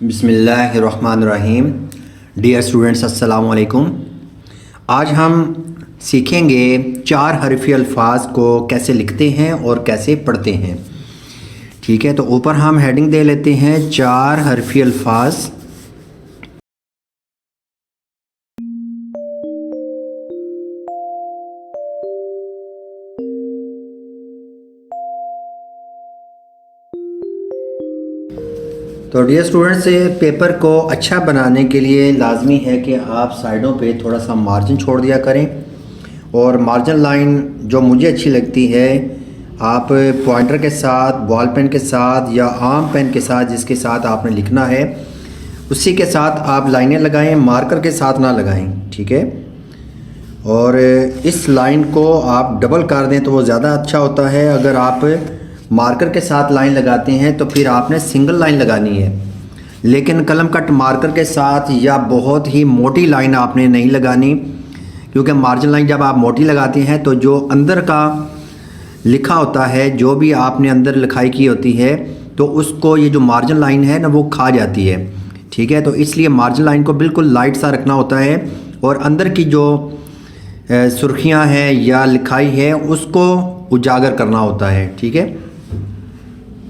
बिस्मिल्लाहिर्रहमानिर्रहीम। Dear students, अस्सलाम वालेकुम। आज हम सीखेंगे चार हरफ़ी अल्फाज को कैसे लिखते हैं और कैसे पढ़ते हैं। ठीक है, तो ऊपर हम हेडिंग दे लेते हैं चार हरफ़ी अल्फाज। तो डियर स्टूडेंट्स, पेपर को अच्छा बनाने के लिए लाजमी है कि आप साइडों पे थोड़ा सा मार्जिन छोड़ दिया करें, और मार्जिन लाइन जो मुझे अच्छी लगती है आप पॉइंटर के साथ, बॉल पेन के साथ या आम पेन के साथ जिसके साथ आपने लिखना है उसी के साथ आप लाइनें लगाएं, मार्कर के साथ ना लगाएं। ठीक है, और इस लाइन को आप डबल कर दें तो वो ज़्यादा अच्छा होता है। अगर आप मार्कर के साथ लाइन लगाते हैं तो फिर आपने सिंगल लाइन लगानी है, लेकिन कलम कट मार्कर के साथ या बहुत ही मोटी लाइन आपने नहीं लगानी, क्योंकि मार्जिन लाइन जब आप मोटी लगाते हैं तो जो अंदर का लिखा होता है, जो भी आपने अंदर लिखाई की होती है, तो उसको ये जो मार्जिन लाइन है ना वो खा जाती है। ठीक है, तो इसलिए मार्जिन लाइन को बिल्कुल लाइट सा रखना होता है और अंदर की जो सुर्खियाँ हैं या लिखाई है उसको उजागर करना होता है। ठीक है,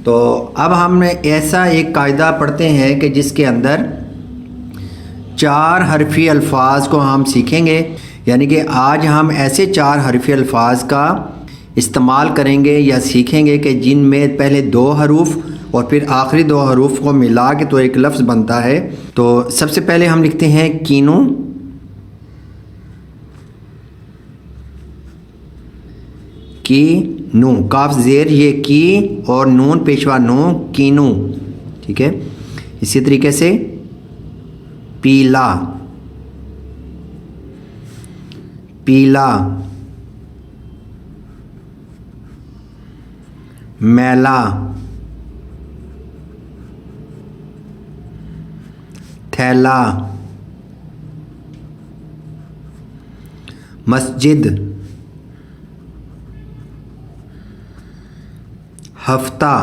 तो अब हम ऐसा एक कायदा पढ़ते हैं कि जिसके अंदर चार हरफ़ी अल्फाज को हम सीखेंगे, यानी कि आज हम ऐसे चार हरफ़ी अल्फाज का इस्तेमाल करेंगे या सीखेंगे कि जिनमें पहले दो हरूफ और फिर आखिरी दो हरूफ को मिला के तो एक लफ्ज़ बनता है। तो सबसे पहले हम लिखते हैं कीनू, की नू, काफ ज़ेर ये की और नून पेशवा नू, कीनू। ठीक है, इसी तरीके से पीला, पीला, मैला, थैला, मस्जिद, हफ्ता,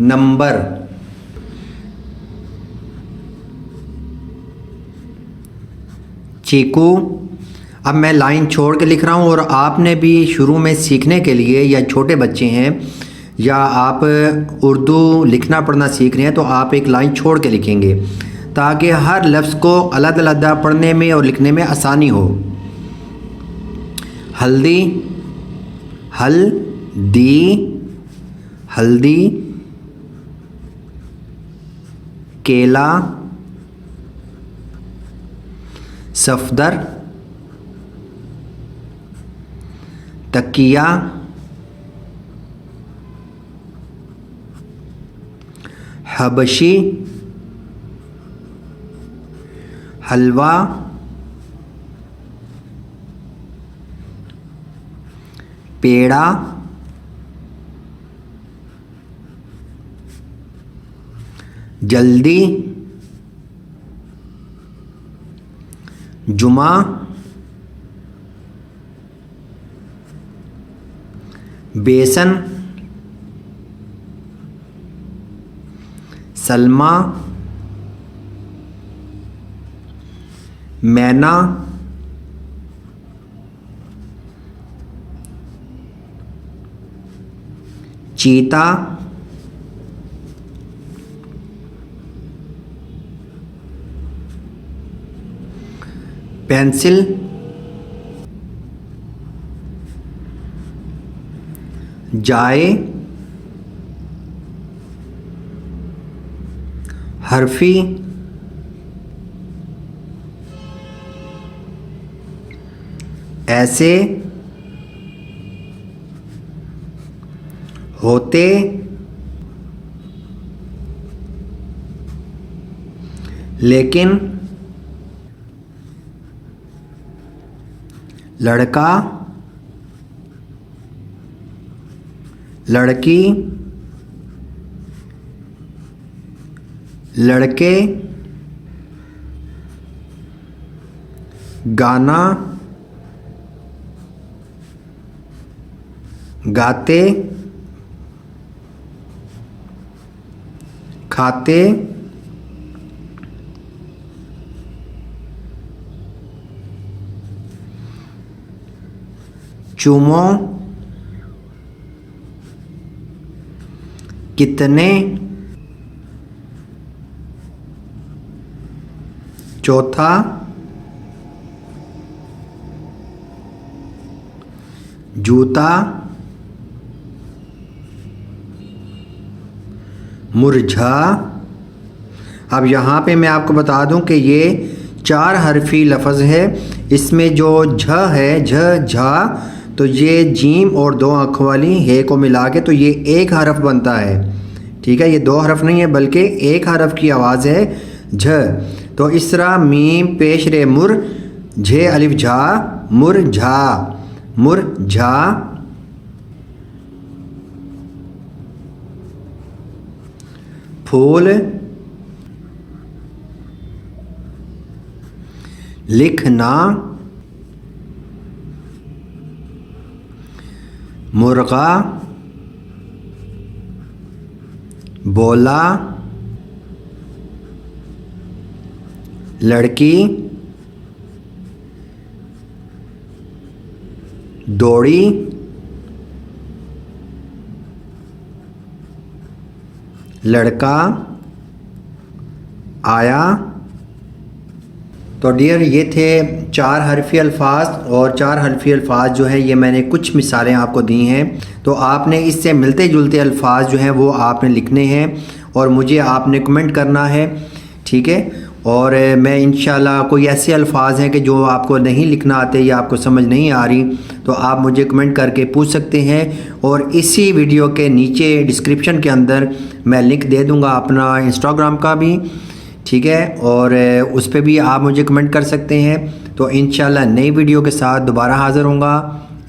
नंबर, चीकू। अब मैं लाइन छोड़ के लिख रहा हूँ और आपने भी शुरू में सीखने के लिए, या छोटे बच्चे हैं या आप उर्दू लिखना पढ़ना सीख रहे हैं, तो आप एक लाइन छोड़ के लिखेंगे ताकि हर लफ्ज़ को अलग अलग पढ़ने में और लिखने में आसानी हो। हल्दी, हल्दी, हल्दी, केला, सफदर, तकिया, हबशी, हलवा, पेड़ा, जल्दी, जुमा, बेसन, सलमा, मैना, चीता, पेंसिल, जाए, हरफी, ऐसे, होते, लेकिन, लड़का, लड़की, लड़के, गाना, गाते, खाते, चूमो, कितने, चौथा, जूता, मुरझा। अब यहाँ पे मैं आपको बता दूं कि ये 4 हरफी लफ्ज़ है। इसमें जो झ है, झ झा, तो ये जीम और 2 आँखों वाली हे को मिला के तो ये एक हरफ बनता है। ठीक है, ये 2 हरफ नहीं है बल्कि एक हरफ की आवाज़ है झ। तो इस तरह मीम पेश रे मुर, झे अलिफ झा, मुरझा, मुरझा। फूल, लिखना, मुर्गा, बोला, लड़की, दौड़ी, लड़का, आया। तो डियर, ये थे 4 हरफी अल्फाज, और 4 हरफी अल्फाज जो है ये मैंने कुछ मिसालें आपको दी हैं। तो आपने इससे मिलते जुलते अल्फाज जो हैं वो आपने लिखने हैं और मुझे आपने कमेंट करना है। ठीक है, और मैं इंशाल्लाह कोई ऐसे अल्फाज हैं कि जो आपको नहीं लिखना आते या आपको समझ नहीं आ रही, तो आप मुझे कमेंट करके पूछ सकते हैं। और इसी वीडियो के नीचे डिस्क्रिप्शन के अंदर मैं लिंक दे दूँगा अपना इंस्टाग्राम का भी। ठीक है, और उस पर भी आप मुझे कमेंट कर सकते हैं। तो इंशाल्लाह नई वीडियो के साथ दोबारा हाज़िर होऊंगा।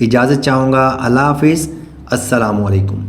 इजाज़त चाहूँगा। अल्लाह हाफ़िज़। अस्सलामु अलैकुम।